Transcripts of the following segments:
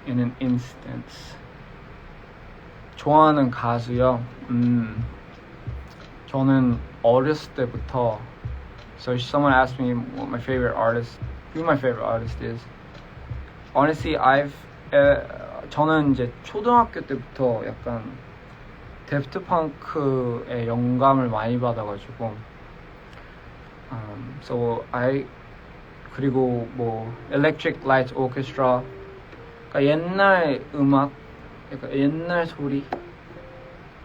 in an instance. 좋아하는 가수요? 저는 어렸을 때부터 So if someone asked me what my favorite artist, who my favorite artist is, honestly, 저는 이제 초등학교 때부터 약간 데프트 펑크의 영감을 많이 받아가지고, 그리고 뭐 Electric Light Orchestra, 그러니까 옛날 음악, 그러니까 옛날 소리.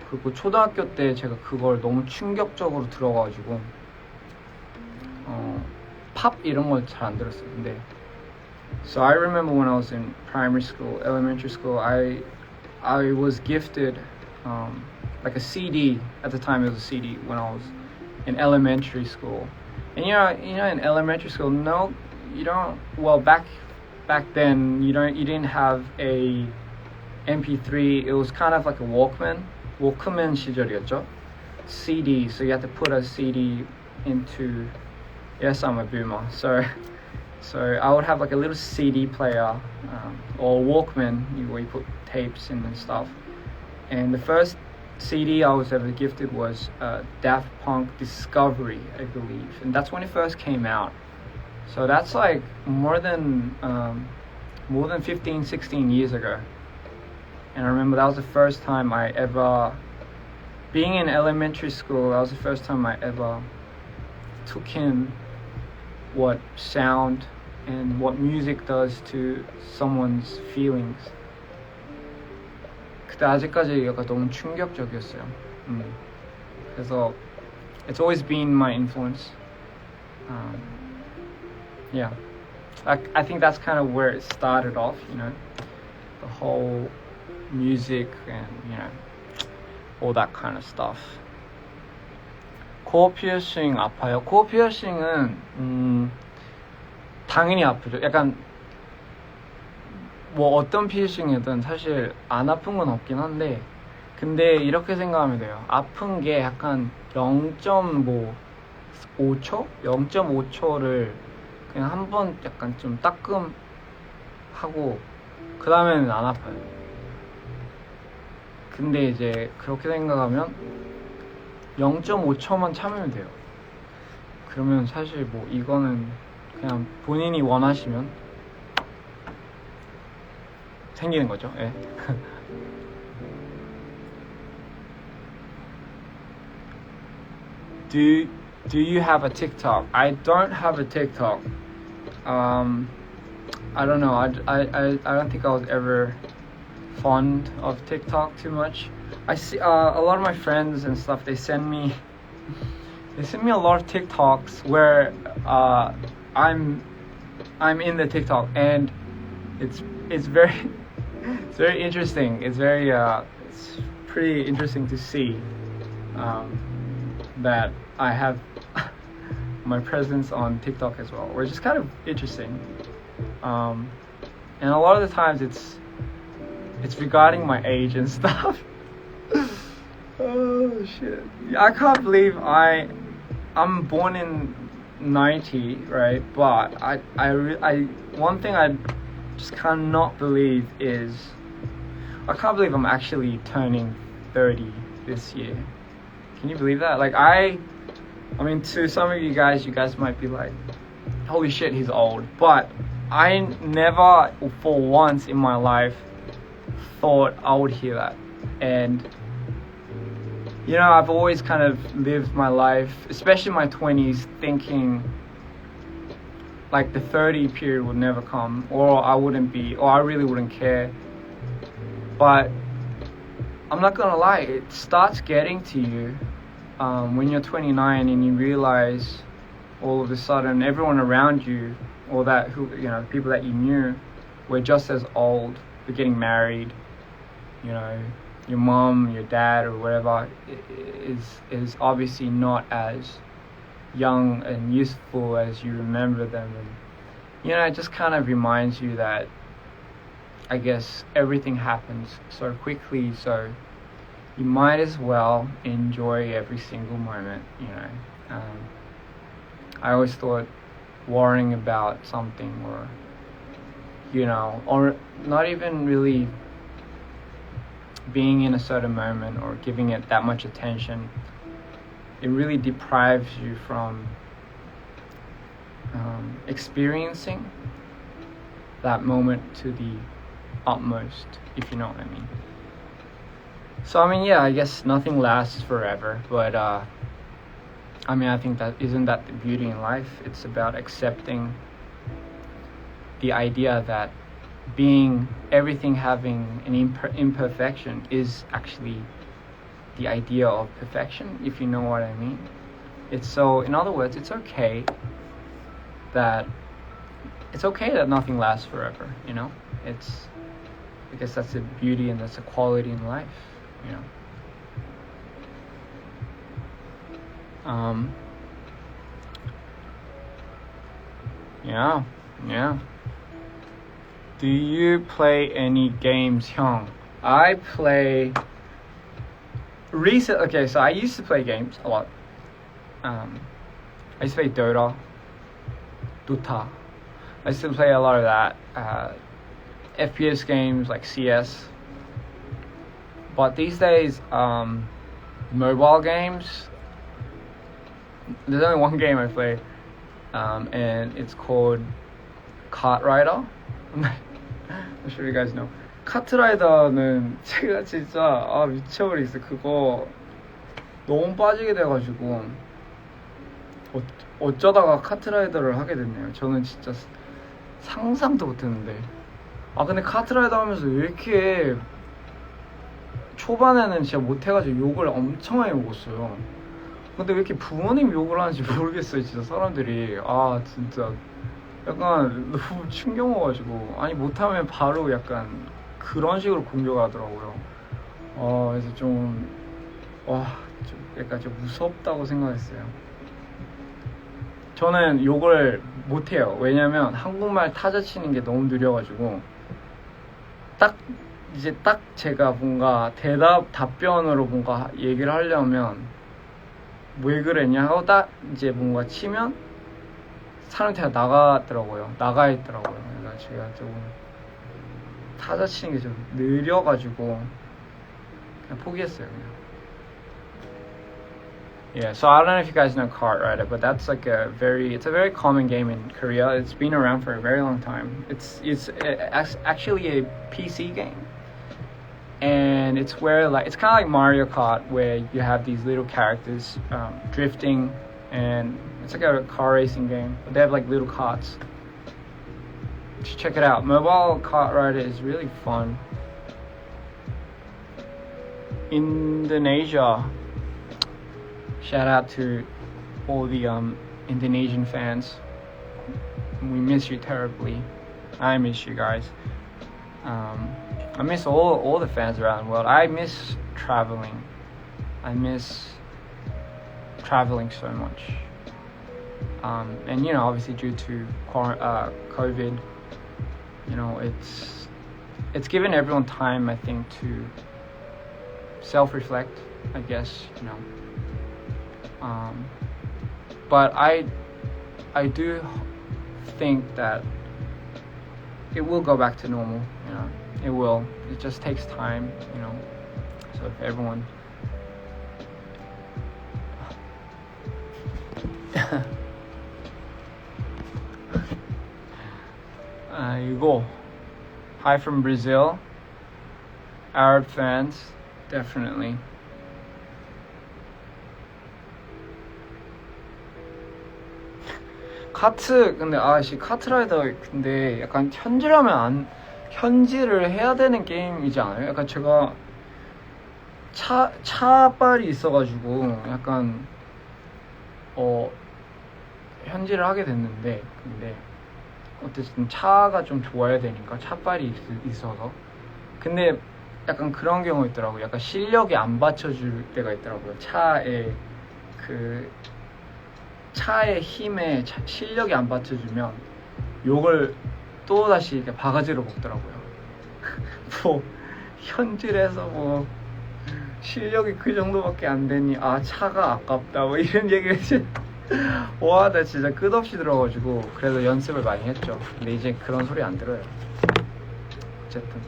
그리고 초등학교 때 제가 그걸 너무 충격적으로 들어가지고 팝 이런 걸 잘 안 들었어요. 근데 So I remember when I was in primary school, elementary school, I was gifted like a CD. At the time, it was a CD when I was in elementary school. And you know, in elementary school, no, you don't. Well, back then, you didn't have a MP3. It was kind of like a Walkman 시절이었죠. CD. So you had to put a CD into. Yes, I'm a boomer. So I would have like a little CD player or Walkman where you put tapes in and stuff. And the first CD I was ever gifted was Daft Punk Discovery, I believe. And that's when it first came out. So that's like more than 15, 16 years ago. And I remember that was the first time I ever, being in elementary school, that was the first time I ever took in what sound and what music does to someone's feelings. 그때 아직까지 약간 너무 충격적이었어요. 그래서 it's always been my influence. Yeah, I think that's kind of where it started off, you know, the whole music and, you know, all that kind of stuff. 코어 피어싱 아파요? 코어 피어싱은 당연히 아프죠. 약간 뭐 어떤 피어싱이든 사실 안 아픈 건 없긴 한데, 근데 이렇게 생각하면 돼요. 아픈 게 약간 0.5초? 0.5초를 그냥 한번 약간 좀 따끔하고 그 다음에는 안 아파요. 근데 이제 그렇게 생각하면 0.5초만 참으면 돼요. 그러면 사실 뭐 이거는 그냥 본인이 원하시면 생기는 거죠. 예. Do you have a TikTok? I don't have a TikTok. I don't know. I don't think I was ever fond of TikTok too much. I see a lot of my friends and stuff. They send me a lot of TikToks where I'm in the TikTok, and it's very interesting. It's pretty interesting to see that I have my presence on TikTok as well, which is kind of interesting. And a lot of the times it's regarding my age and stuff. Oh shit! I can't believe I'm born in 90, right? But I one thing I just cannot believe is I can't believe I'm actually turning 30 this year. Can you believe that? Like I mean, to some of you guys might be like, holy shit, he's old. But I never for once in my life thought I would hear that. And you know, I've always kind of lived my life, especially my 20s, thinking like the 30 period would never come, or I really wouldn't care. But I'm not gonna lie, it starts getting to you when you're 29 and you realize all of a sudden everyone around you, or the people that you knew, were just as old, were getting married, you know. Your mom, your dad, or whatever is obviously not as young and youthful as you remember them, and you know, it just kind of reminds you that I guess everything happens so quickly, so you might as well enjoy every single moment, you know. I always thought worrying about something or you know, or not even really being in a certain moment or giving it that much attention, it really deprives you from experiencing that moment to the utmost, if you know what I mean. So I mean, yeah, I guess nothing lasts forever, but I mean, I think that isn't that the beauty in life. It's about accepting the idea that everything having an imperfection is actually the idea of perfection, if you know what I mean. It's so, in other words, it's okay that nothing lasts forever, you know. I guess that's the beauty and that's the quality in life, you know. Yeah. Do you play any games, 형? I play okay, so I used to play games a lot. I used to play Dota. I used to play a lot of that. FPS games like CS. But these days, mobile games, there's only one game I play, and it's called Kart Rider. I'm sure you guys know. 카트라이더는 제가 진짜 미쳐버리겠어. 그거 너무 빠지게 돼가지고 어쩌다가 카트라이더를 하게 됐네요. 저는 진짜 상상도 못했는데. 근데 카트라이더 하면서 왜 이렇게 초반에는 진짜 못해가지고 욕을 엄청 많이 먹었어요. 근데 왜 이렇게 부모님 욕을 하는지 모르겠어요. 진짜 사람들이 진짜 약간 너무 충격 먹어가지고, 아니 못하면 바로 약간 그런 식으로 공격하더라고요. 그래서 좀 약간 좀 무섭다고 생각했어요. 저는 욕을 못해요. 왜냐면 한국말 타자 치는 게 너무 느려가지고 딱 제가 뭔가 답변으로 뭔가 얘기를 하려면 왜 그랬냐 하고 딱 이제 뭔가 치면 사람한테 나가 있더라고요. 그래서 제가 조금 타자 치는 게 좀 느려가지고 그냥 포기했어요. 그냥. Yeah, so I don't know if you guys know Kart Rider, but that's like it's a very common game in Korea. It's been around for a very long time. It's actually a PC game, and it's where it's kind of like Mario Kart, where you have these little characters drifting, and it's like a car racing game. But they have like little carts. Just check it out. Mobile Kart Rider is really fun. Indonesia. Shout out to all the Indonesian fans. We miss you terribly. I miss you guys. I miss all the fans around the world. I miss traveling. I miss traveling so much. And you know, obviously due to COVID, you know, it's given everyone time, I think, to self-reflect, I guess, you know. But I do think that it will go back to normal, you know. It will. It just takes time, you know. So if everyone Hugo, hi from Brazil. Arab fans, definitely. 근데 카트라이더 근데 약간 현질을 해야 되는 게임이지 않아요? 약간 제가 차빨이 있어가지고 약간 현질을 하게 됐는데, 근데 어쨌든 차가 좀 좋아야 되니까 차빨이 있어서. 근데 약간 그런 경우 있더라고요. 약간 실력이 안 받쳐줄 때가 있더라고요. 차의 힘에 실력이 안 받쳐주면 욕을 또다시 이렇게 바가지로 먹더라고요. 뭐 현질해서 뭐 실력이 그 정도밖에 안 되니 차가 아깝다 뭐 이런 얘기를 와, 나 진짜 끝없이 들어가지고 그래서 연습을 많이 했죠. 근데 이제 그런 소리 안 들어요. 어쨌든.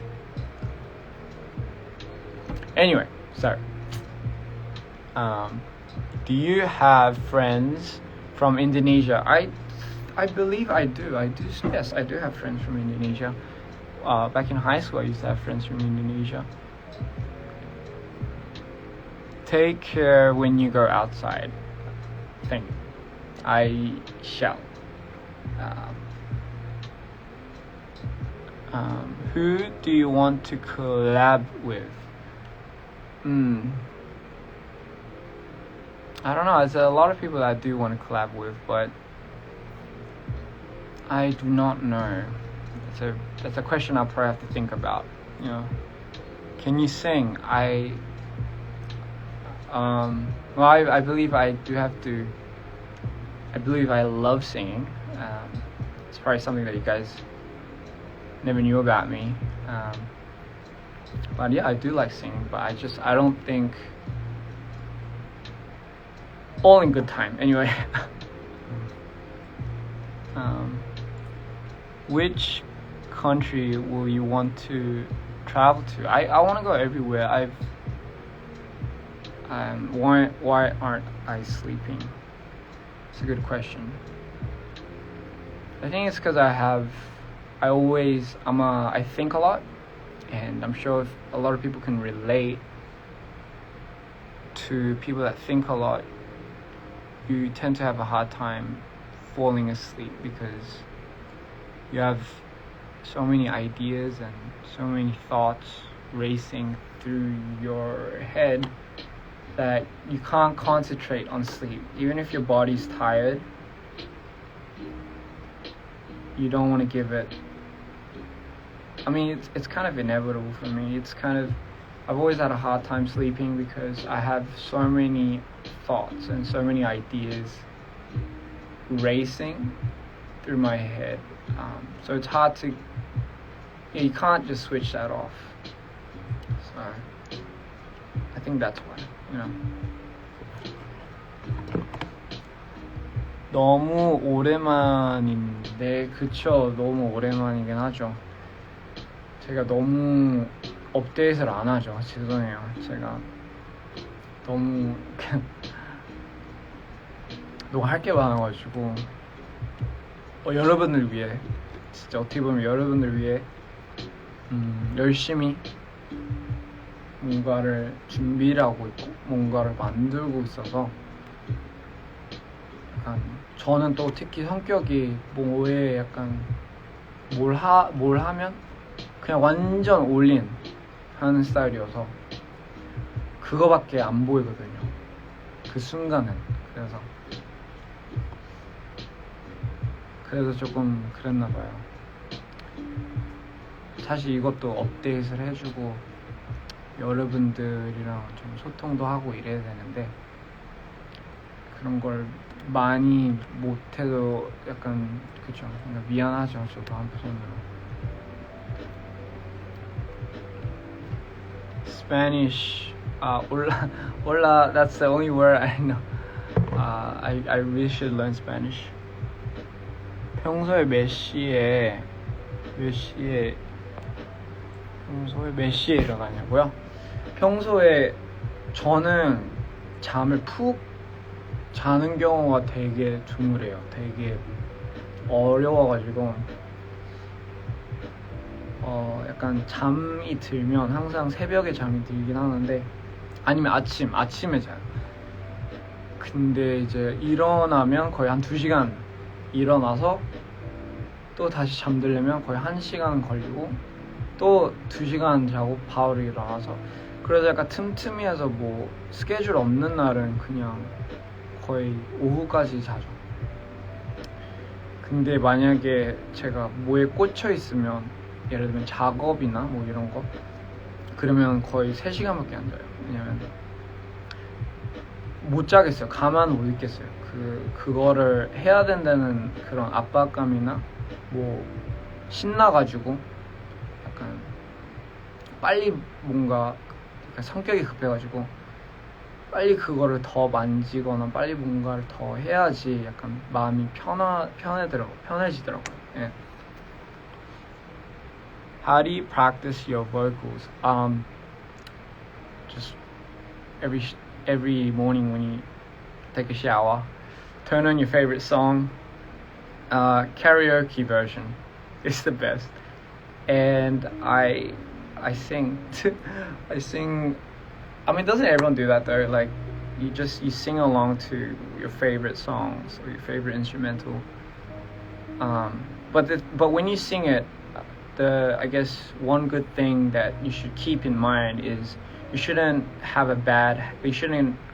Anyway, so do you have friends from Indonesia? I believe I do. Yes, I do have friends from Indonesia. Back in high school, I used to have friends from Indonesia. Take care when you go outside. Thank you. I shall. Who do you want to collab with? I don't know. There's a lot of people that I do want to collab with, but I do not know. That's a question I'll probably have to think about. You know, can you sing? I believe I do have to. I believe I love singing. It's probably something that you guys never knew about me. But yeah, I do like singing, but I don't think, all in good time. Anyway, which country will you want to travel to? I want to go everywhere. Why aren't I sleeping? It's a good question. I think it's because I think a lot, and I'm sure if a lot of people can relate to people that think a lot. You tend to have a hard time falling asleep because you have so many ideas and so many thoughts racing through your head that you can't concentrate on sleep. Even if your body's tired, you don't want to give it. I mean, it's kind of inevitable for me. I've always had a hard time sleeping because I have so many thoughts and so many ideas racing through my head. So it's hard to, you can't just switch that off. So I think that's why, you know. 너무 오랜만인데, 그쵸? 너무 오랜만이긴 하죠. 제가 너무 업데이트를 안 하죠. 죄송해요. 제가 너무 할 게 많아가지고 여러분을 위해, 진짜 어떻게 보면 여러분을 위해 열심히 뭔가를 준비를 하고 있고 뭔가를 만들고 있어서, 약간 저는 또 특히 성격이 뭐에 약간 뭘 하면 그냥 완전 올인 하는 스타일이어서 그거밖에 안 보이거든요, 그 순간은. 그래서 조금 그랬나봐요. 사실 이것도 업데이트를 해주고 여러분들이랑 좀 소통도 하고 이래야 되는데, 그런 걸 많이 못해도 약간, 그쵸, 미안하죠. 저도 한편으로. Spanish, hola, that's the only word I know. I really should learn Spanish. 평소에 몇 시에 일어나냐고요? 평소에 저는 잠을 푹 자는 경우가 되게 드물해요. 되게 어려워가지고 약간 잠이 들면 항상 새벽에 잠이 들긴 하는데, 아니면 아침에 자요. 근데 이제 일어나면 거의 한 2시간 일어나서 또 다시 잠들려면 거의 1시간 걸리고 또 2시간 자고 바로 일어나서, 그래서 약간 틈틈이해서 뭐 스케줄 없는 날은 그냥 거의 오후까지 자죠. 근데 만약에 제가 뭐에 꽂혀 있으면, 예를 들면 작업이나 뭐 이런 거, 그러면 거의 3시간밖에 안 자요. 왜냐면 못 자겠어요. 가만 못 있겠어요. 그거를 해야 된다는 그런 압박감이나 뭐 신나가지고 약간 빨리 뭔가, 성격이 급해가지고 빨리 그거를 더 만지거나 빨리 뭔가를 더 해야지 약간 마음이 편해지더라고요. 예. how do you practice your vocals? Just every morning when you take a shower, turn on your favorite song. Karaoke version is the best, and I sing. I sing. I mean, doesn't everyone do that though? Like, you sing along to your favorite songs or your favorite instrumental. But when you sing it, I guess one good thing that you should keep in mind is you shouldn't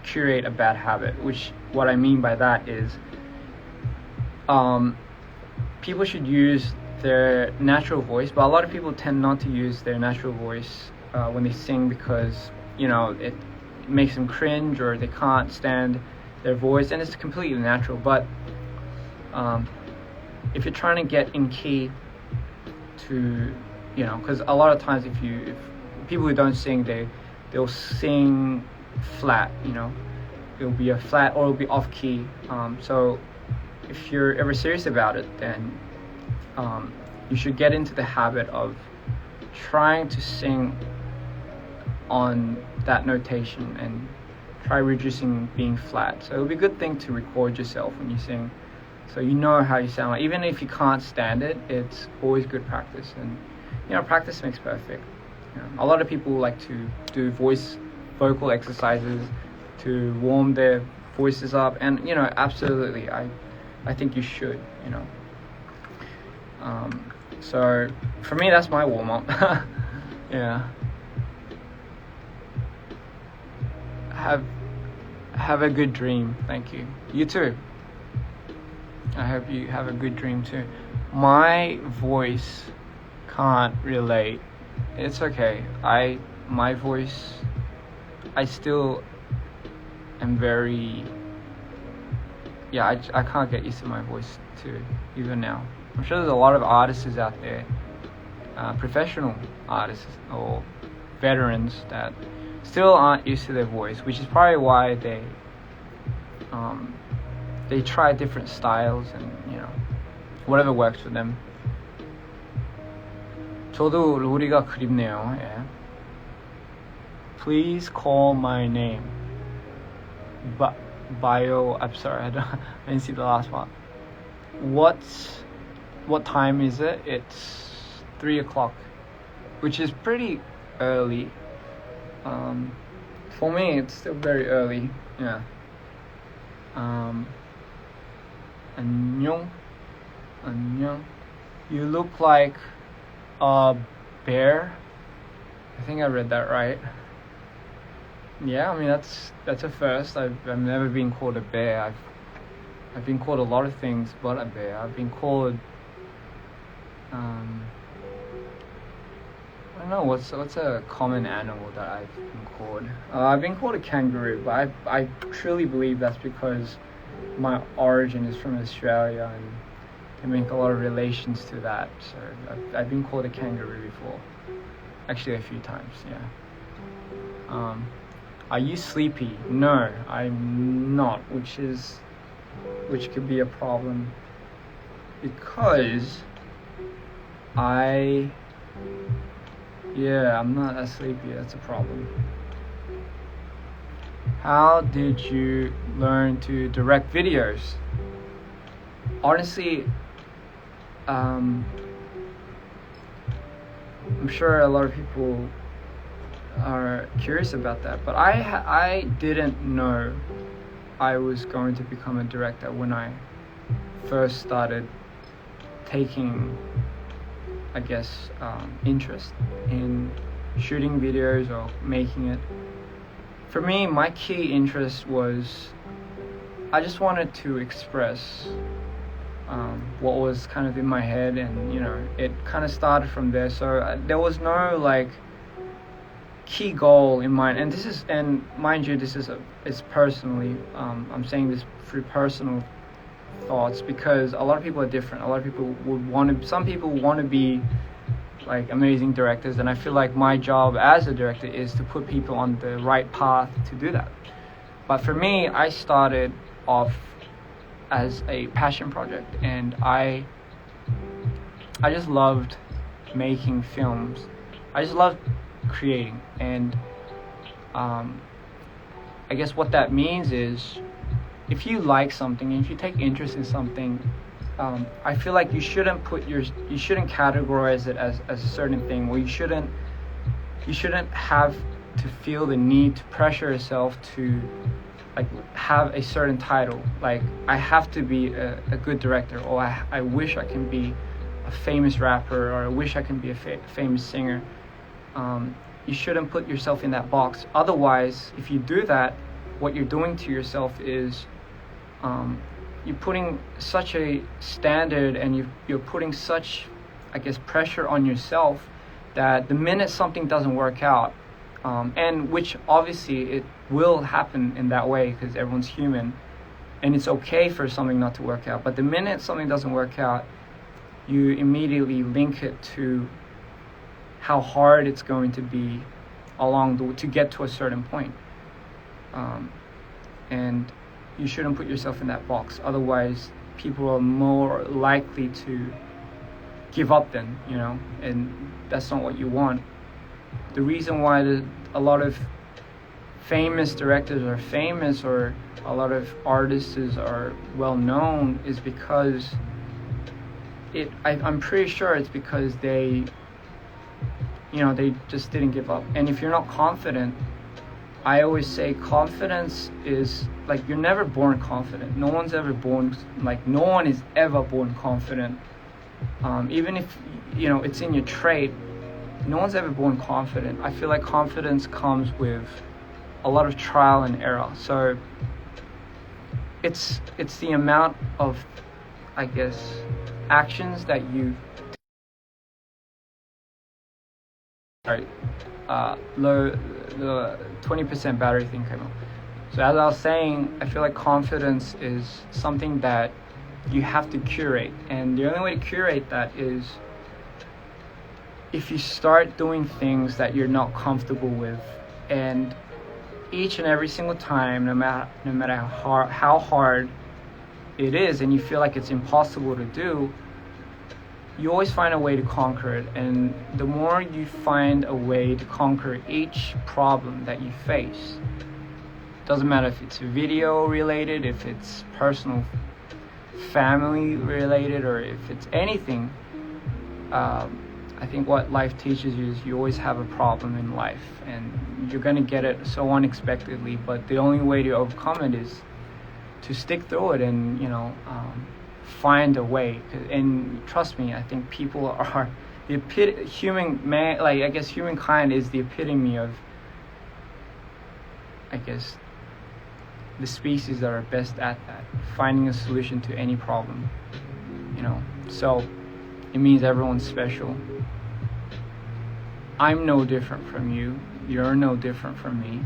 curate a bad habit. Which, what I mean by that is, people should use their natural voice, but a lot of people tend not to use their natural voice when they sing because, you know, it makes them cringe or they can't stand their voice, and it's completely natural. But if you're trying to get in key to, you know, because a lot of times if people who don't sing, they'll sing flat, you know, it'll be a flat or it'll be off key. So if you're ever serious about it, then you should get into the habit of trying to sing on that notation and try reducing being flat. So it'll be a good thing to record yourself when you sing, so you know how you sound. Like, even if you can't stand it, it's always good practice. And, you know, practice makes perfect. You know, a lot of people like to do vocal exercises to warm their voices up, and, you know, absolutely, I think you should, you know. So for me, that's my warm up. Yeah. Have a good dream. Thank you. You too. I hope you have a good dream too. My voice can't relate. It's okay. My voice, I still am very, I can't get used to my voice too, even now. I'm sure there's a lot of artists out there, professional artists or veterans, that still aren't used to their voice, which is probably why they try different styles and, you know, whatever works for them. 저도 로리가 그립네요. Yeah. Please call my name. I'm sorry, I didn't see the last one. What time is it? It's 3 o'clock, which is pretty early. For me, it's still very early. Yeah. 안녕. You look like a bear. I think I read that right. Yeah, I mean, that's a first. I've never been called a bear. I've been called a lot of things but a bear. I've been called I don't know what's a common animal that I've been called. I've been called a kangaroo, but I truly believe that's because my origin is from Australia, and they make a lot of relations to that. So I've been called a kangaroo before, actually a few times. Yeah. Are you sleepy? No, I'm not, which could be a problem because I'm not that sleepy. That's a problem. How did you learn to direct videos? Honestly, I'm sure a lot of people are curious about that, but I didn't know I was going to become a director when I first started taking, I guess, interest in shooting videos or making it. For me, my key interest was I just wanted to express what was kind of in my head, and, you know, it kind of started from there. So there was no like key goal in mind, and mind you, it's personally, I'm saying this through personal thoughts, because a lot of people are different. A lot of people some people want to be like amazing directors, and I feel like my job as a director is to put people on the right path to do that. But for me, I started off as a passion project, and I just loved making films. I just love creating, and I guess what that means is, if you like something, if you take interest in something, I feel like you shouldn't categorize it as a certain thing, or you shouldn't have to feel the need to pressure yourself to like have a certain title. Like, I have to be a good director, or I wish I can be a famous rapper, or I wish I can be a famous singer. You shouldn't put yourself in that box. Otherwise, if you do that, what you're doing to yourself is you're putting such a standard, and you're putting such, I guess, pressure on yourself, that the minute something doesn't work out, and which obviously it will happen in that way, because everyone's human, and it's okay for something not to work out. But the minute something doesn't work out, you immediately link it to how hard it's going to be to get to a certain point. And you shouldn't put yourself in that box. Otherwise, people are more likely to give up then, and that's not what you want. The reason why a lot of famous directors are famous, or a lot of artists are well known, is because I'm pretty sure it's because they just didn't give up. And if you're not confident, I always say confidence is like, you're never born confident. No one is ever born confident. Even if it's in your trait, no one's ever born confident. I feel like confidence comes with a lot of trial and error. So it's the amount of, I guess, actions that you the 20% battery thing came up. So as I was saying, I feel like confidence is something that you have to curate, and the only way to curate that is if you start doing things that you're not comfortable with, and each and every single time, no matter how hard it is, and you feel like it's impossible to do, you always find a way to conquer it. And the more you find a way to conquer each problem that you face, doesn't matter if it's video related, if it's personal family related, or if it's anything, I think what life teaches you is you always have a problem in life, and you're going to get it so unexpectedly, but the only way to overcome it is to stick through it and find a way. And trust me, I think people are humankind is the epitome of, I guess, the species that are best at that, finding a solution to any problem. So it means everyone's special. I'm no different from you. You're no different from me.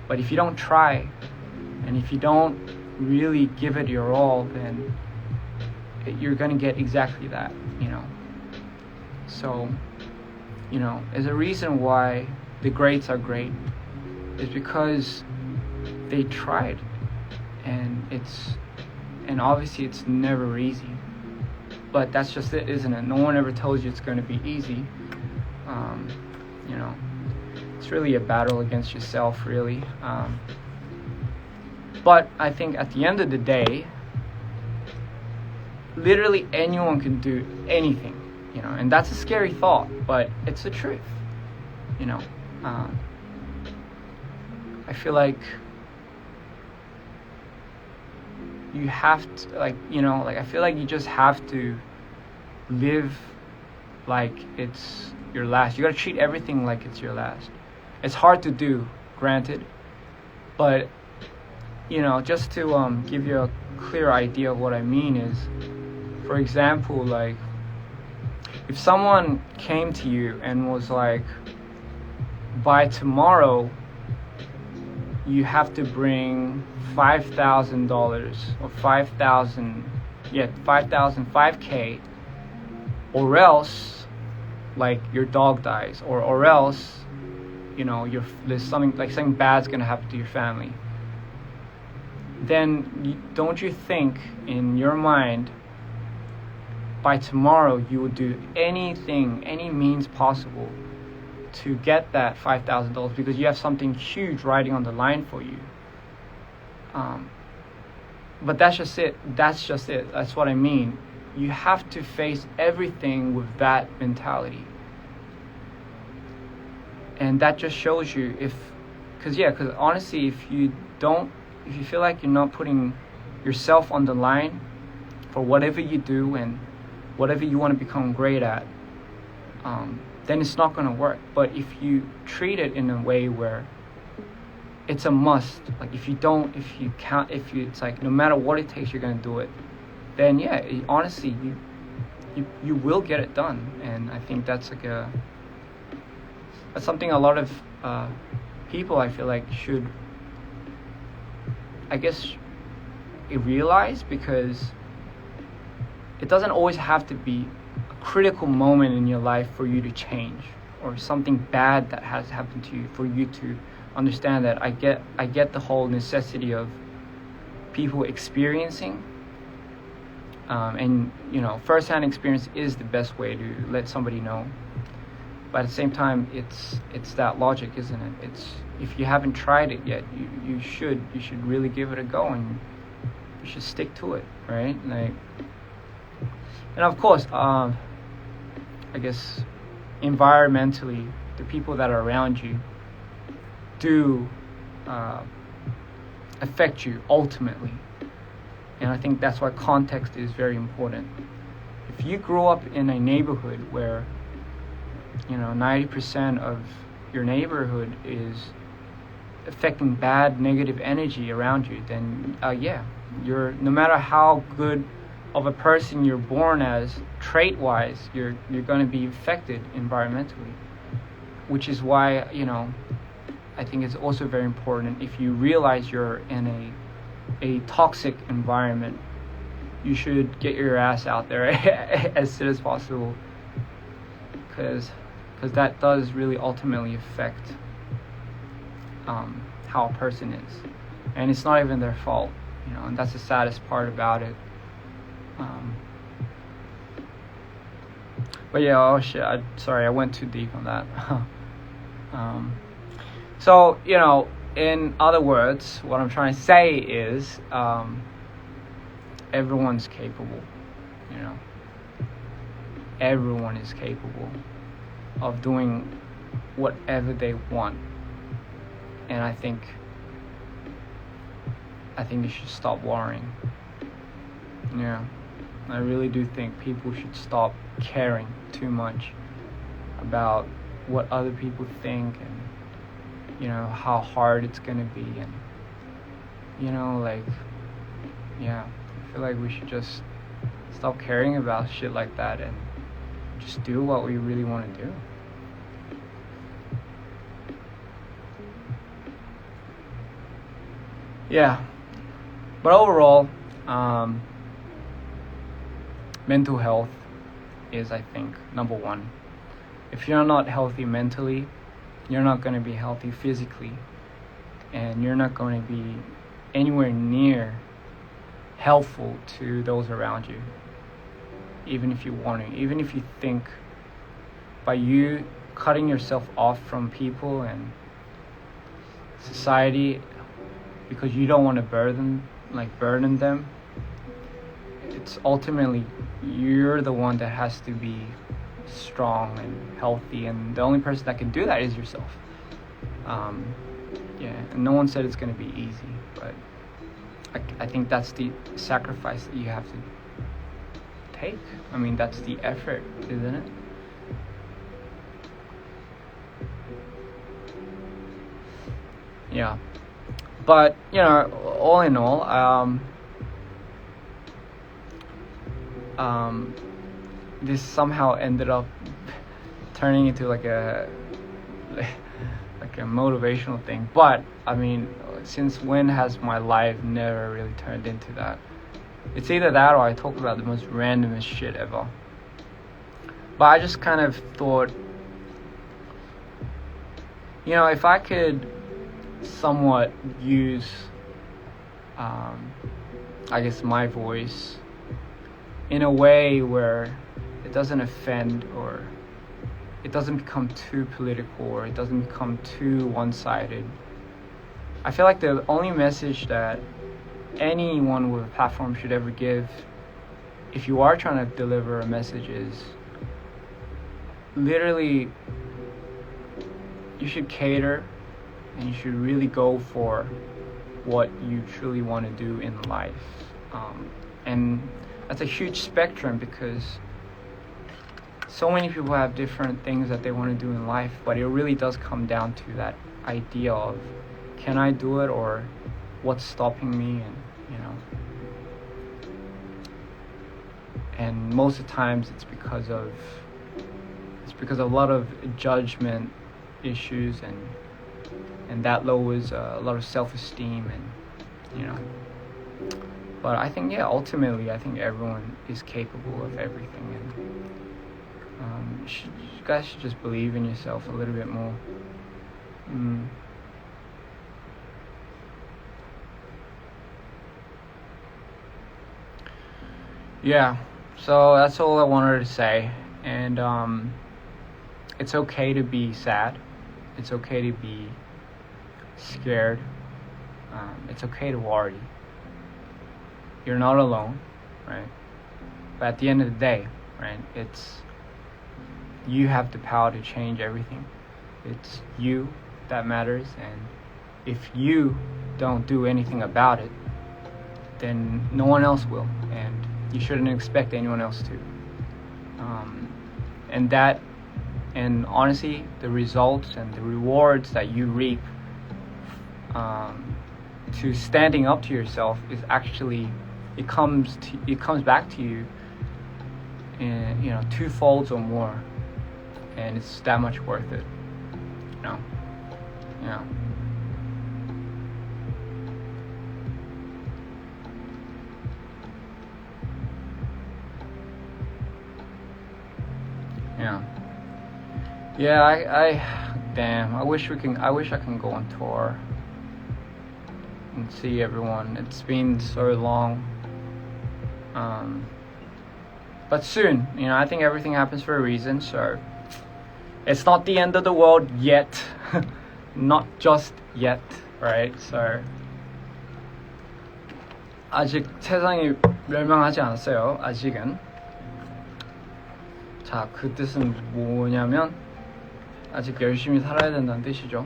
But if you don't try, and if you don't really give it your all, then you're gonna get exactly that. So there's a reason why the greats are great. It's because they tried, and obviously it's never easy, but that's just it, isn't it? No one ever tells you it's going to be easy. It's really a battle against yourself, really. But I think at the end of the day, literally anyone can do anything, and that's a scary thought, but it's the truth. I feel like you have to, I feel like you just have to live like it's your last. You gotta treat everything like it's your last. It's hard to do, granted, but just to give you a clear idea of what I mean is, for example, like, if someone came to you and was like, by tomorrow you have to bring $5,000 or 5K, or else like your dog dies, or else there's something bad's gonna happen to your family, then don't you think in your mind by tomorrow you will do anything, any means possible to get that $5,000 because you have something huge riding on the line for you. But that's just it. That's what I mean. You have to face everything with that mentality. And that just shows you because honestly, if you feel like you're not putting yourself on the line for whatever you do and whatever you want to become great at, then it's not going to work. But if you treat it in a way where it's a must, like it's like no matter what it takes, you're going to do it, then honestly, you will get it done. And I think that's that's something a lot of people, I feel like, should, I guess, realize, because it doesn't always have to be a critical moment in your life for you to change, or something bad that has happened to you for you to understand that I get the whole necessity of people experiencing, and first-hand experience is the best way to let somebody know. But at the same time, it's that logic, isn't it? It's, if you haven't tried it yet, you should really give it a go, and you should stick to it, right? Like, and of course, I guess environmentally, the people that are around you do affect you ultimately. And I think that's why context is very important. If you grow up in a neighborhood where 90% of your neighborhood is affecting bad, negative energy around you, then you're, no matter how good of a person you're born as, trait-wise, you're going to be affected environmentally. Which is why, I think it's also very important, if you realize you're in a toxic environment, you should get your ass out there as soon as possible, because that does really ultimately affect how a person is, and it's not even their fault, and that's the saddest part about it. But oh shit, sorry, I went too deep on that. So, in other words, what I'm trying to say is, everyone's capable, everyone is capable of doing whatever they want. And I think you should stop worrying. Yeah, I really do think people should stop caring too much about what other people think, and how hard it's gonna be, and I feel like we should just stop caring about shit like that and just do what we really want to do. Yeah, but overall, mental health is, I think, number one. If you're not healthy mentally, you're not going to be healthy physically, and you're not going to be anywhere near helpful to those around you, even if you want to, even if you think by you cutting yourself off from people and society because you don't want to burden them, it's ultimately you're the one that has to be strong and healthy, and the only person that can do that is yourself. And no one said it's going to be easy, but I think that's the sacrifice that you have to take. I mean, that's the effort, isn't it? Yeah, but all in all, this somehow ended up turning into like a motivational thing. But I mean, since when has my life never really turned into that? It's either that or I talk about the most randomest shit ever. But I just kind of thought, if I could somewhat use, I guess, my voice in a way where it doesn't offend, or it doesn't become too political, or it doesn't become too one-sided. I feel like the only message that anyone with a platform should ever give, if you are trying to deliver a message, is literally you should cater and you should really go for what you truly want to do in life. And that's a huge spectrum, because so many people have different things that they want to do in life, but it really does come down to that idea of, can I do it, or what's stopping me? And and most of the times it's because of a lot of judgment issues, and that lowers a lot of self-esteem, and but I think, ultimately I think everyone is capable of everything, and you guys should just believe in yourself a little bit more. Yeah, so that's all I wanted to say. And it's okay to be sad. It's okay to be scared. It's okay to worry. You're not alone, right? But at the end of the day, right, you have the power to change everything. It's you that matters, and if you don't do anything about it, then no one else will, and you shouldn't expect anyone else to. And honestly, the results and the rewards that you reap to standing up to yourself is actually, it comes back to you in twofold or more, and it's that much worth it. Yeah. I wish I can go on tour and see everyone. It's been so long. But soon, I think everything happens for a reason, so it's not the end of the world yet. Not just yet, right? So 아직 세상이 멸망하지 않았어요. 아직은. 자, 그 뜻은 뭐냐면 아직 열심히 살아야 된다는 뜻이죠.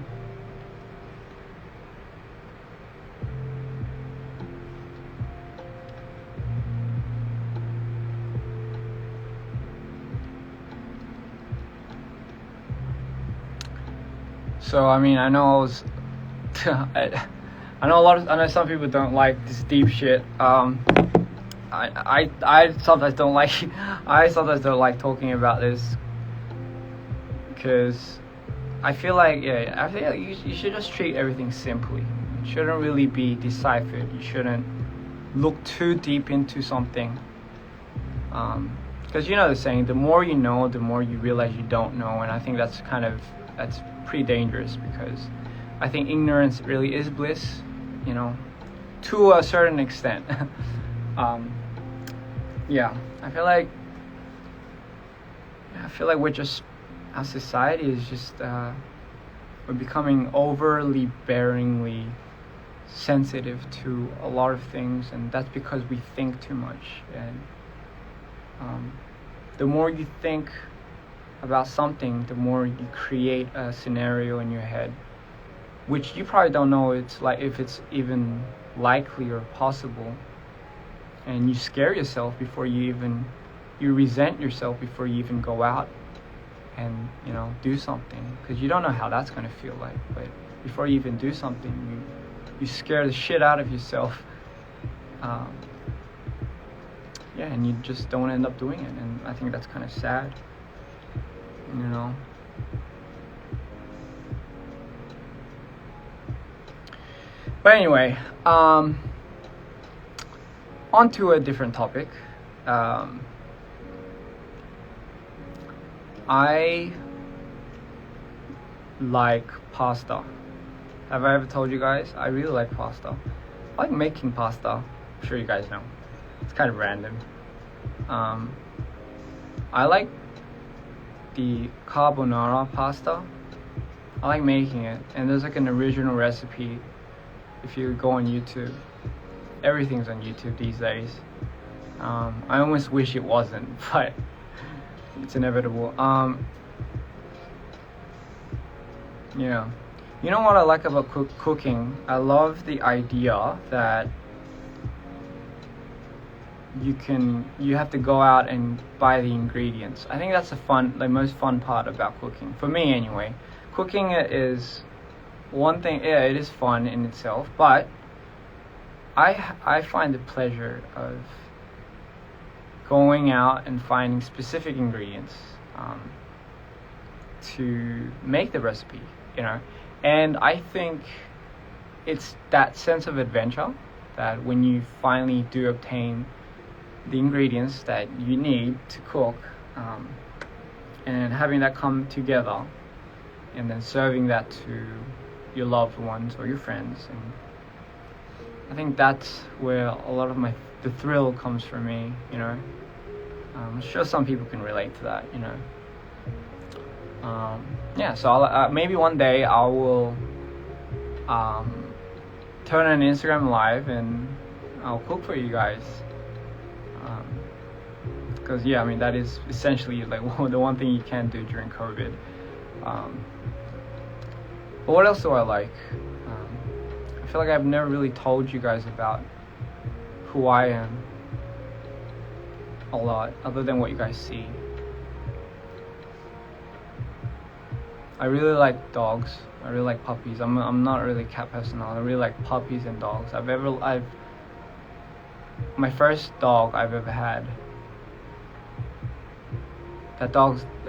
So I mean, I know I know some people don't like this deep shit. I sometimes don't like talking about this, because I feel like you should just treat everything simply. It shouldn't really be deciphered. You shouldn't look too deep into something, because the saying, the more you know, the more you realize you don't know. And I think that's pretty dangerous, because I think ignorance really is bliss, to a certain extent. I feel like our society is just we're becoming overly bearingly sensitive to a lot of things, and that's because we think too much. And the more you think about something, the more you create a scenario in your head, which you probably don't know if it's even likely or possible, and you scare yourself before you resent yourself before you even go out and do something, because you don't know how that's going to feel like. But before you even do something, you scare the shit out of yourself, and you just don't end up doing it. And I think that's kind of sad. But anyway, on to a different topic. I like pasta. Have I ever told you guys? I really like pasta. I like making pasta. I'm sure you guys know. It's kind of random. Um, I like the carbonara pasta. I like making it, and there's like an original recipe. If you go on YouTube, everything's on YouTube these days. I almost wish it wasn't, but it's inevitable. Yeah. You know what I like about cooking? I love the idea that you have to go out and buy the ingredients. I think that's the most fun part about cooking. For me anyway. Cooking is one thing, yeah, it is fun in itself, but I find the pleasure of going out and finding specific ingredients to make the recipe, you know. And I think it's that sense of adventure that when you finally do obtain the ingredients that you need to cook, and having that come together and then serving that to your loved ones or your friends, and I think that's where a lot of the thrill comes from me, you know. I'm sure some people can relate to that, you know. Yeah, so maybe one day I will turn on Instagram Live and I'll cook for you guys. Because yeah, I mean that is essentially like the one thing you can do during COVID. But what else do I like? I feel like I've never really told you guys about who I am a lot, other than what you guys see. I really like dogs. I really like puppies. I'm not really a cat person. I really like puppies and dogs. My first dog I've ever had.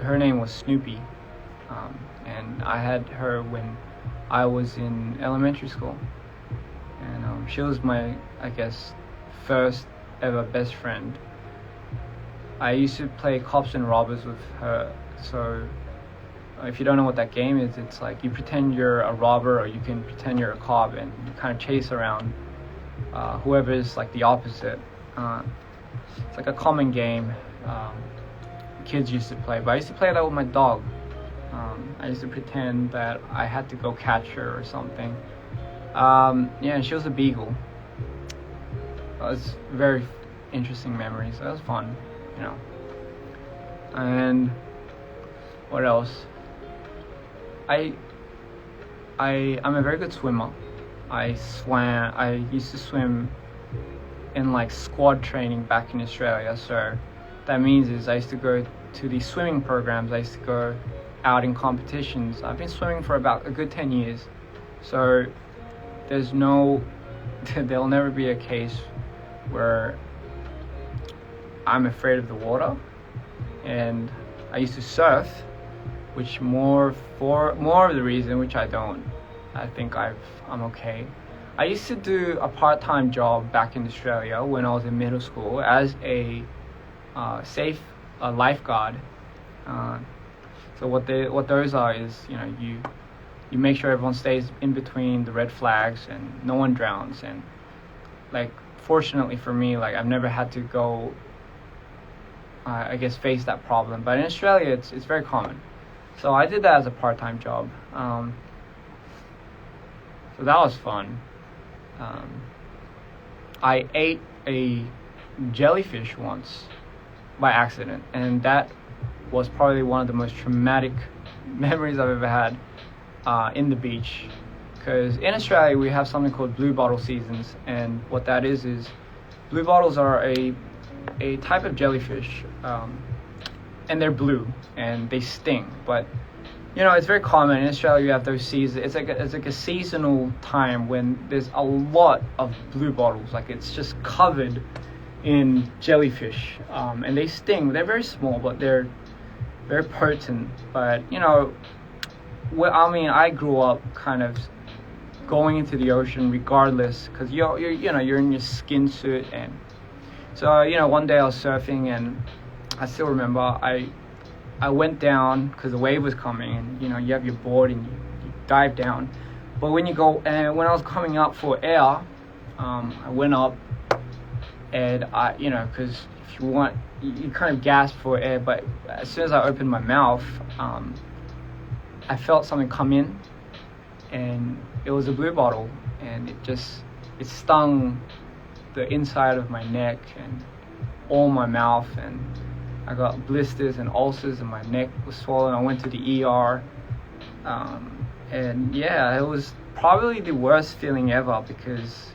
Her name was Snoopy, and I had her when I was in elementary school, and she was my, I guess, first ever best friend. I used to play cops and robbers with her. So if you don't know what that game is, it's like you pretend you're a robber or you can pretend you're a cop, and you kind of chase around whoever is like the opposite. It's like a common game kids used to play, but I used to play that with my dog. I used to pretend that I had to go catch her or something. Yeah, she was a beagle. It was very interesting memories. That was fun, you know. And what else? I'm a very good swimmer. I used to swim in like squad training back in Australia. So that means is I used to go to these swimming programs. I used to go out in competitions. I've been swimming for about a good 10 years. So there'll never be a case where I'm afraid of the water. And I used to surf, which more of the reason which I don't. I think I'm okay. I used to do a part-time job back in Australia when I was in middle school as a lifeguard. So what those are is, you know, you make sure everyone stays in between the red flags and no one drowns. And like fortunately for me, like I've never had to go I guess face that problem, but in Australia it's very common. So I did that as a part-time job. So that was fun. I ate a jellyfish once by accident, and that was probably one of the most traumatic memories I've ever had in the beach. Because in Australia we have something called blue bottle seasons, and what that is blue bottles are a type of jellyfish, and they're blue and they sting. But you know, it's very common in Australia. You have those seasons. It's like a seasonal time when there's a lot of blue bottles. Like it's just covered in jellyfish, and they sting. They're very small, but they're very potent. But you know, I grew up kind of going into the ocean regardless, because you're in your skin suit. And so you know, one day I was surfing, and I still remember I went down because the wave was coming, and you know, you have your board and you dive down. But when you go, and when I was coming up for air, I went up, and because if you want, you kind of gasp for air, but as soon as I opened my mouth, I felt something come in, and it was a blue bottle, and it stung the inside of my neck and all my mouth, and I got blisters and ulcers, and my neck was swollen. I went to the ER, and yeah, it was probably the worst feeling ever because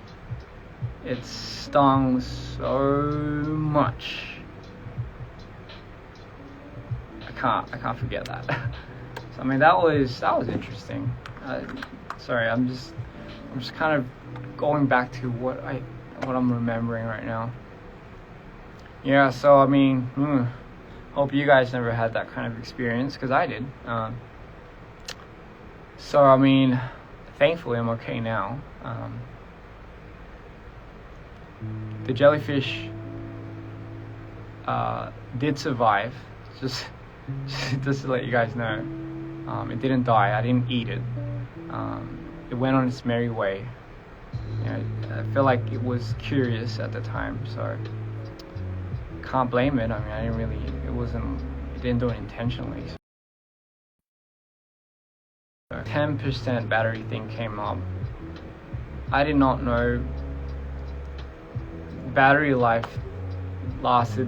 it stung so much. I can't forget that. So I mean, that was interesting. Sorry, I'm just kind of going back to what I'm remembering right now. Yeah, so I mean, hope you guys never had that kind of experience, because I did. So I mean, thankfully I'm okay now. The jellyfish did survive. Just to let you guys know, it didn't die. I didn't eat it. It went on its merry way. You know, I feel like it was curious at the time, so can't blame it. I mean, it didn't do it intentionally. So 10% battery thing came up. I did not know battery life lasted.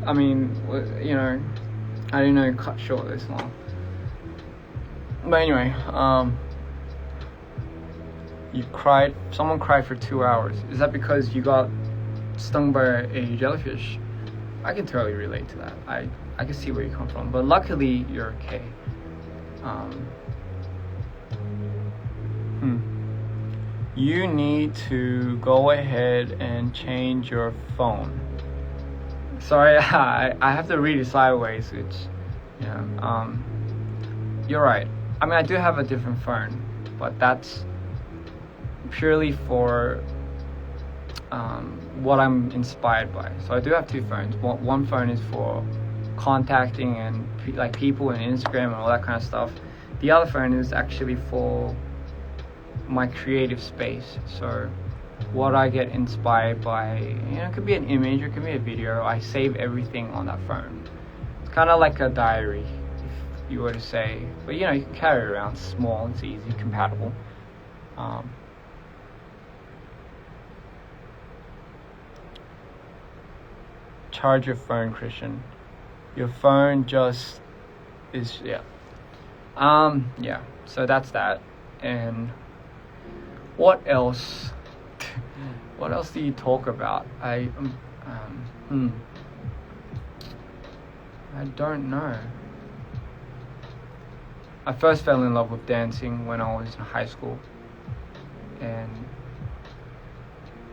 I mean, you know, I didn't know it cut short this long. But anyway, someone cried for 2 hours. Is that because you got stung by a jellyfish? I can totally relate to that. I can see where you come from, but luckily you're okay. You need to go ahead and change your phone. Sorry, I have to read it sideways, which, you know, you're right. I mean, I do have a different phone, but that's purely for what I'm inspired by. So I do have two phones. One phone is for contacting and like people and Instagram and all that kind of stuff. The other phone is actually for my creative space. So what I get inspired by, you know, it could be an image, or it could be a video. I save everything on that phone. It's kind of like a diary, if you were to say. But you know, you can carry it around. It's small, it's easy, compatible. Charge your phone, Christian. Your phone just is, yeah. Yeah, so that's that. And what else? What else do you talk about? I don't know. I first fell in love with dancing when I was in high school, and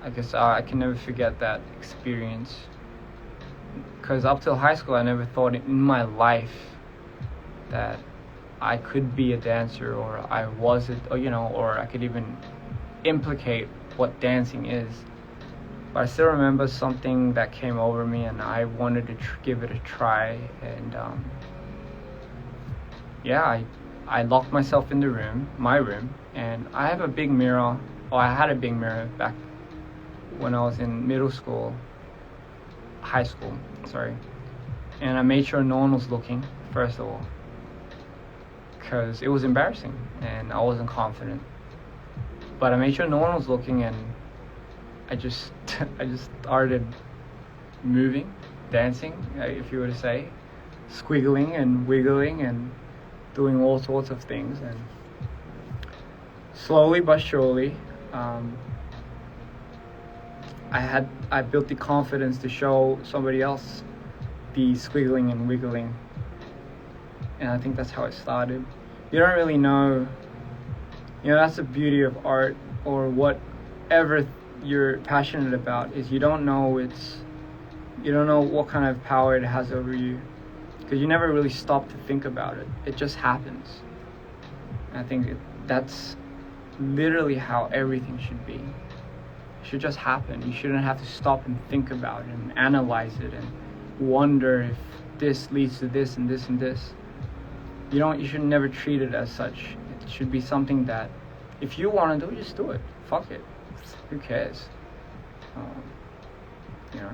I guess I can never forget that experience. Because up till high school, I never thought in my life that I could be a dancer, or I was it, or you know, or I could even implicate what dancing is. But I still remember something that came over me, and I wanted to give it a try. And yeah, I locked myself in the room, my room, and I have a big mirror. Or I had a big mirror back when I was in high school, sorry. And I made sure no one was looking, first of all, because it was embarrassing and I wasn't confident. But I made sure no one was looking, and I just started moving, dancing, if you were to say, squiggling and wiggling and doing all sorts of things. And slowly but surely, I built the confidence to show somebody else the squiggling and wiggling. And I think that's how it started. You don't really know, you know, that's the beauty of art, or whatever you're passionate about, is you don't know what kind of power it has over you, because you never really stop to think about it. It just happens. And I think that's literally how everything should be. It should just happen. You shouldn't have to stop and think about it and analyze it and wonder if this leads to this and this and this. You should never treat it as such. It should be something that if you want to do it, just do it. Fuck it. Who cares? You know.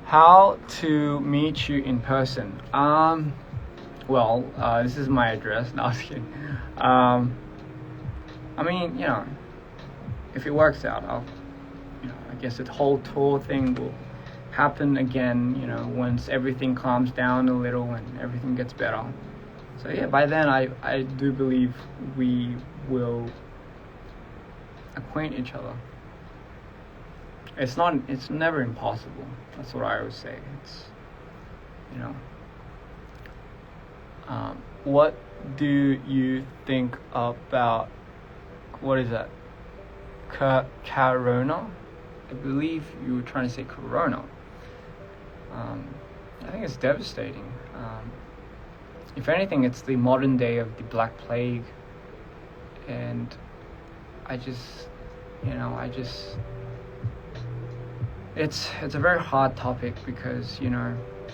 How to meet you in person? Well, this is my address. No, I was kidding. I mean, if it works out, I guess the whole tour thing will happen again, once everything calms down a little and everything gets better. So yeah, by then I do believe we will acquaint each other. It's never impossible. That's what I always say. It's, what do you think about, what is that? Corona? I believe you were trying to say Corona. I think it's devastating. If anything, it's the modern day of the Black Plague. And I just, it's a very hard topic because,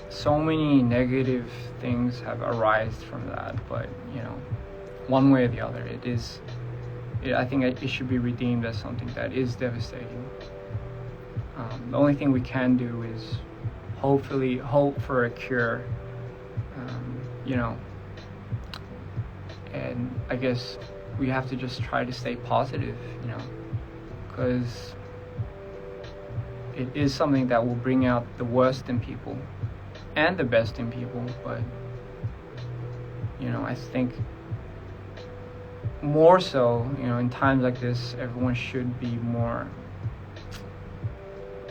so many negative things have arisen from that. But, one way or the other, I think it should be redeemed as something that is devastating. The only thing we can do is hopefully hope for a cure, and I guess we have to just try to stay positive, because it is something that will bring out the worst in people and the best in people. But I think more so, in times like this, everyone should be more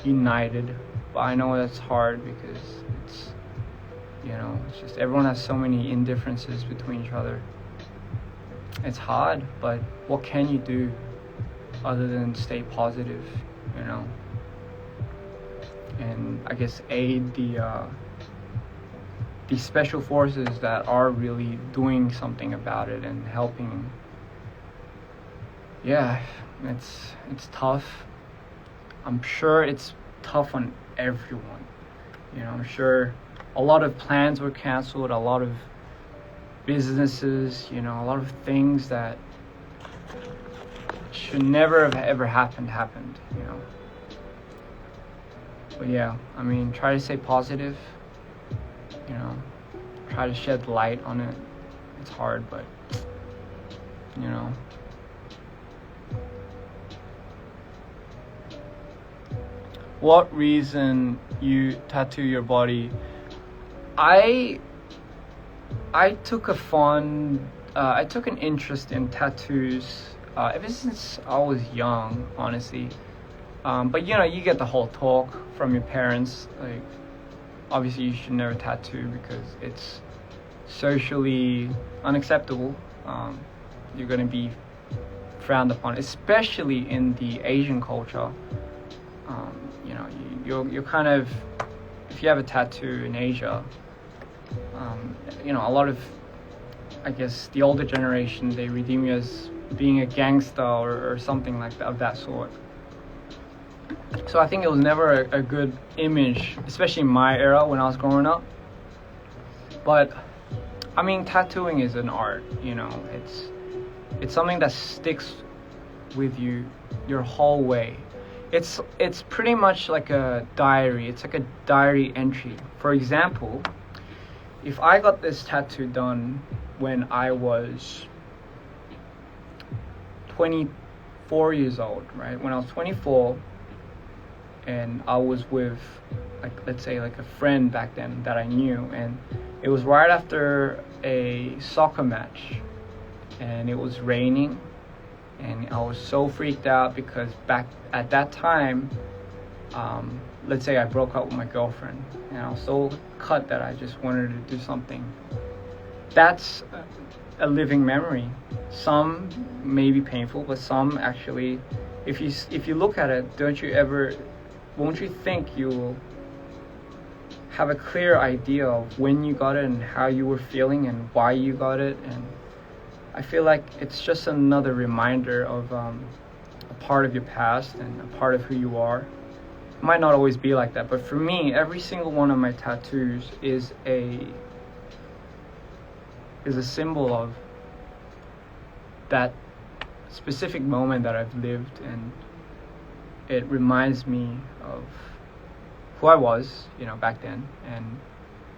united. But I know that's hard because it's just everyone has so many indifferences between each other. It's hard, but what can you do other than stay positive, and I guess aid the special forces that are really doing something about it and helping. Yeah, it's tough. I'm sure it's tough on everyone. I'm sure a lot of plans were canceled, a lot of businesses, a lot of things that should never have ever happened. But yeah, I mean, try to stay positive, try to shed light on it. It's hard, but what reason you tattoo your body? I took an interest in tattoos ever since I was young, honestly. But you get the whole talk from your parents, like, obviously you should never tattoo because it's socially unacceptable. You're gonna be frowned upon, especially in the Asian culture. You're kind of, if you have a tattoo in Asia, a lot of, I guess, the older generation, they redeem you as being a gangster or something like that, of that sort. So I think it was never a good image, especially in my era when I was growing up. But I mean, tattooing is an art, it's something that sticks with you your whole way. It's pretty much like a diary. It's like a diary entry. For example, if I got this tattoo done when I was 24 years old, right? When I was 24, and I was with, like, let's say, like a friend back then that I knew, and it was right after a soccer match, and it was raining, and I was so freaked out because back at that time, let's say I broke up with my girlfriend, and I was so cut that I just wanted to do something. That's a living memory. Some may be painful, but some actually, if you look at it, won't you think you'll have a clear idea of when you got it and how you were feeling and why you got it? And I feel like it's just another reminder of a part of your past and a part of who you are. It might not always be like that, but for me, every single one of my tattoos is a symbol of that specific moment that I've lived, and it reminds me of who I was, back then, and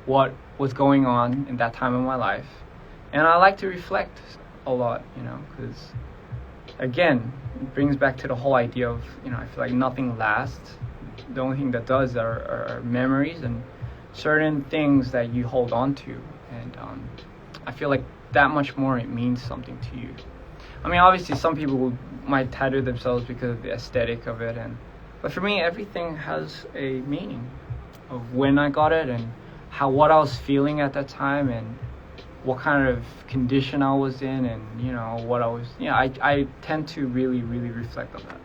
what was going on in that time of my life. And I like to reflect a lot, because again, it brings back to the whole idea of, I feel like nothing lasts. The only thing that does are memories and certain things that you hold on to. And I feel like that much more it means something to you. I mean, obviously some people might tattoo themselves because of the aesthetic of it, but for me, everything has a meaning of when I got it and what I was feeling at that time and what kind of condition I was in, and what I was. I tend to really, really reflect on that.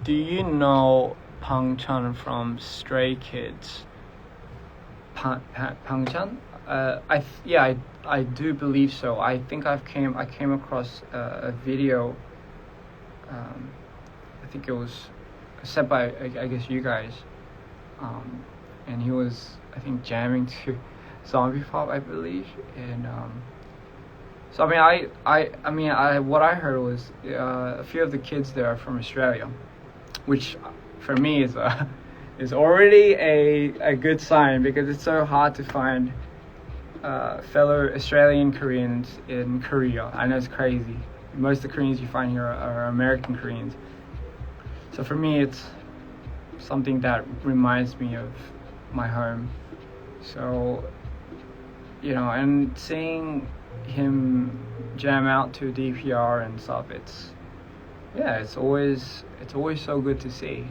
Do you know Pang Chan from Stray Kids? Pang Chan? I do believe so. I think I came across a video. I think it was sent by I guess you guys. And he was, I think, jamming to zombie pop, I believe. And so I mean what I heard was a few of the kids there are from Australia, which for me is already a good sign, because it's so hard to find fellow Australian Koreans in Korea. I know it's crazy. Most of the Koreans you find here are American Koreans. So for me, it's something that reminds me of my home. So, and seeing him jam out to DPR and stuff, it's always so good to see.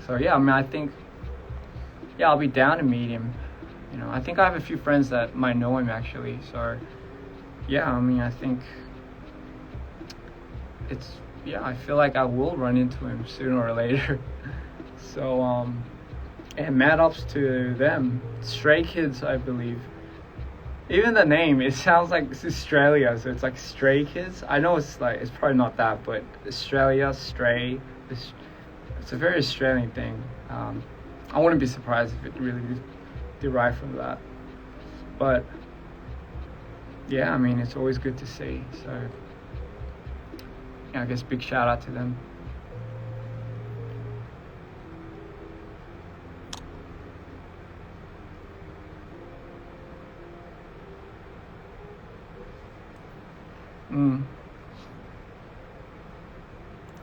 So yeah, I mean, I think, I'll be down to meet him. I think I have a few friends that might know him actually. So yeah, I mean, I think I feel like I will run into him sooner or later. So and mad ups to them. Stray Kids, I believe. Even the name, it sounds like it's Australia, so it's like Stray Kids. I know it's probably not that, but Australia, Stray, it's a very Australian thing. I wouldn't be surprised if it really derived from that. But yeah, I mean, it's always good to see. So yeah, I guess big shout out to them.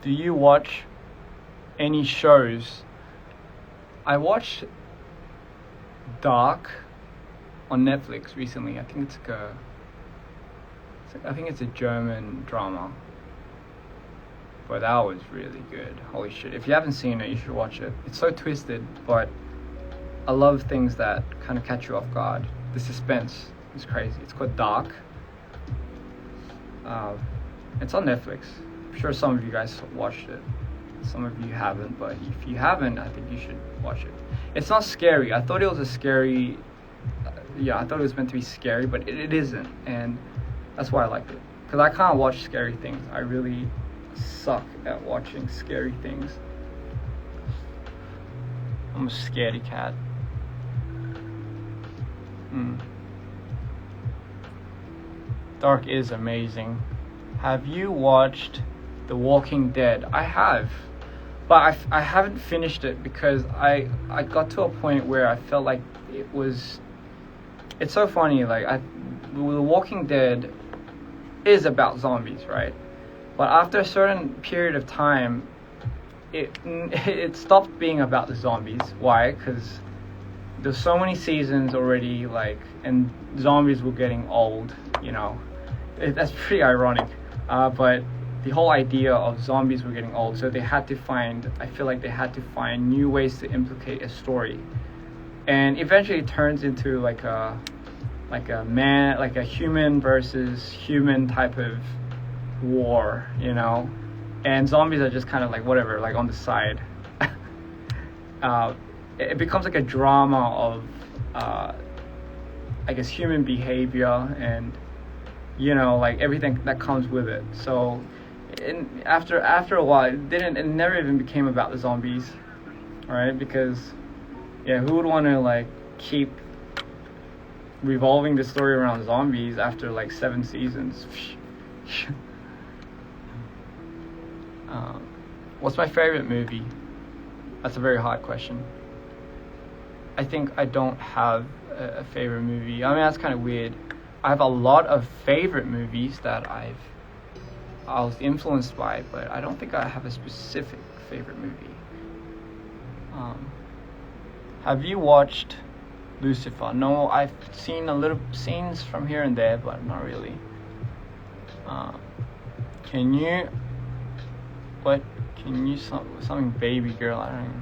Do you watch any shows? I watched Dark on Netflix recently. I think it's a German drama, but that was really good. Holy shit! If you haven't seen it, you should watch it. It's so twisted, but I love things that kind of catch you off guard. The suspense is crazy. It's called Dark. It's on Netflix. I'm sure some of you guys watched it. Some of you haven't, but if you haven't, I think you should watch it. It's not scary. I thought it was a scary. I thought it was meant to be scary, but it isn't, and that's why I liked it. Because I can't watch scary things. I really suck at watching scary things. I'm a scaredy cat. Dark is amazing. Have you watched The Walking Dead? I have, but I haven't finished it because I got to a point where I felt like it's so funny, like The Walking Dead is about zombies, right? But after a certain period of time, it stopped being about the zombies. Why? Because there's so many seasons already, and zombies were getting old, That's pretty ironic. But the whole idea of zombies were getting old, so I feel like they had to find new ways to implicate a story. And eventually it turns into like a human versus human type of war, And zombies are just kind of like whatever, like on the side. It becomes like a drama of, I guess, human behavior and, like everything that comes with it. So, after a while, it never even became about the zombies, right? Because, who would want to keep revolving the story around zombies after 7 seasons? What's my favorite movie? That's a very hard question. I think I don't have a favorite movie. I mean, that's kind of weird. I have a lot of favorite movies that I was influenced by, but I don't think I have a specific favorite movie. Have you watched Lucifer? No, I've seen a little scenes from here and there, but not really. Can you something baby girl? I don't know.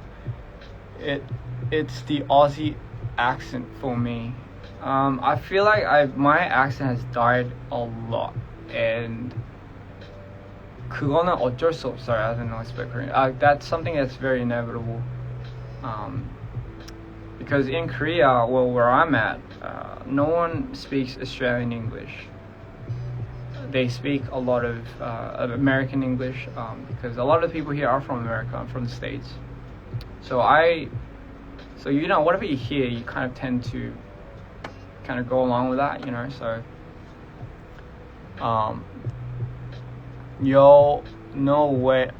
It's the Aussie accent for me. I feel like my accent has died a lot, and 그거는 어쩔 수 없어요. I don't know speak Korean. That's something that's very inevitable. Because in Korea, well, where I'm at, no one speaks Australian English. They speak a lot of American English, because a lot of people here are from America, from the States. So whatever you hear, you kind of tend to kind of go along with that, so no way.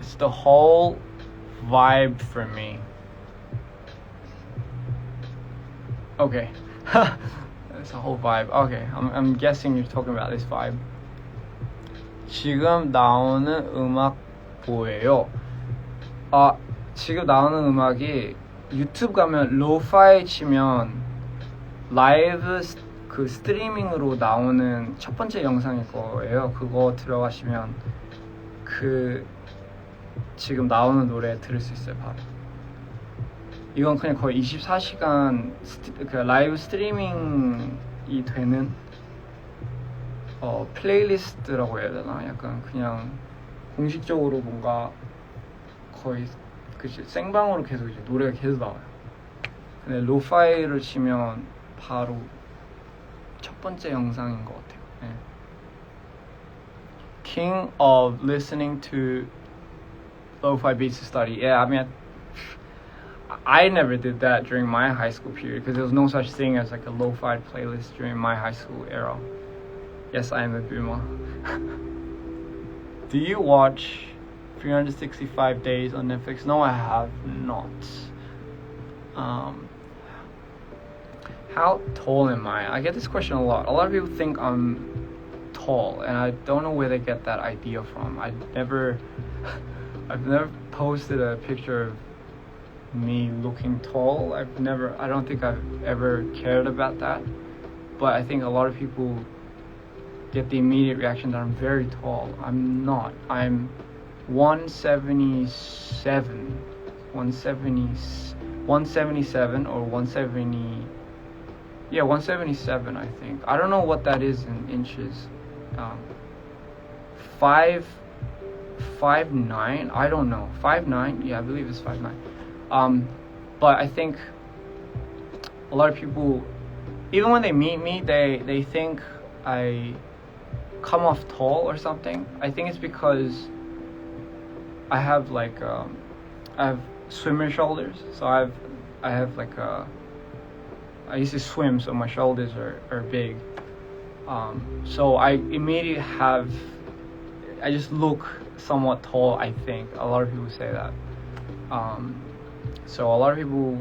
It's the whole vibe for me. Okay. It's a whole vibe. Okay, I'm guessing you're talking about this vibe. 지금 나오는 음악 뭐예요? 지금 나오는 음악이 유튜브 가면 로파이 치면 라이브 그 스트리밍으로 나오는 첫 번째 영상일 거예요. 그거 들어가시면 그 지금 나오는 노래 들을 수 있어요. 바로 이건 그냥 거의 24시간 그 라이브 스트리밍이 되는 플레이리스트라고 해야 되나? 약간 그냥 공식적으로 뭔가 거의 생방으로 계속 이제 노래가 계속 나와요. 근데 로파이를 치면 바로 첫 번째 영상인 것 같아요. 네. King of listening to lo-fi beats to study. Yeah, I mean, I never did that during my high school period because there was no such thing as like a lo-fi playlist during my high school era. Yes, I am a boomer. Do you watch 365 Days on Netflix? No, I have not. How tall am I? I get this question a lot. A lot of people think I'm tall, and I don't know where they get that idea from. I've never posted a picture of me looking tall. I don't think I've ever cared about that. But I think a lot of people get the immediate reaction that I'm very tall. I'm not. I'm 177 or 170. Yeah, 177, I think. I don't know what that is in inches. 5'9", I don't know. 5'9", yeah, I believe it's 5'9". But I think a lot of people, even when they meet me, they think I come off tall or something. I think it's because I have like I have swimmer shoulders, so I have like I used to swim, so my shoulders are big. So I immediately I just look somewhat tall, I think. A lot of people say that. So a lot of people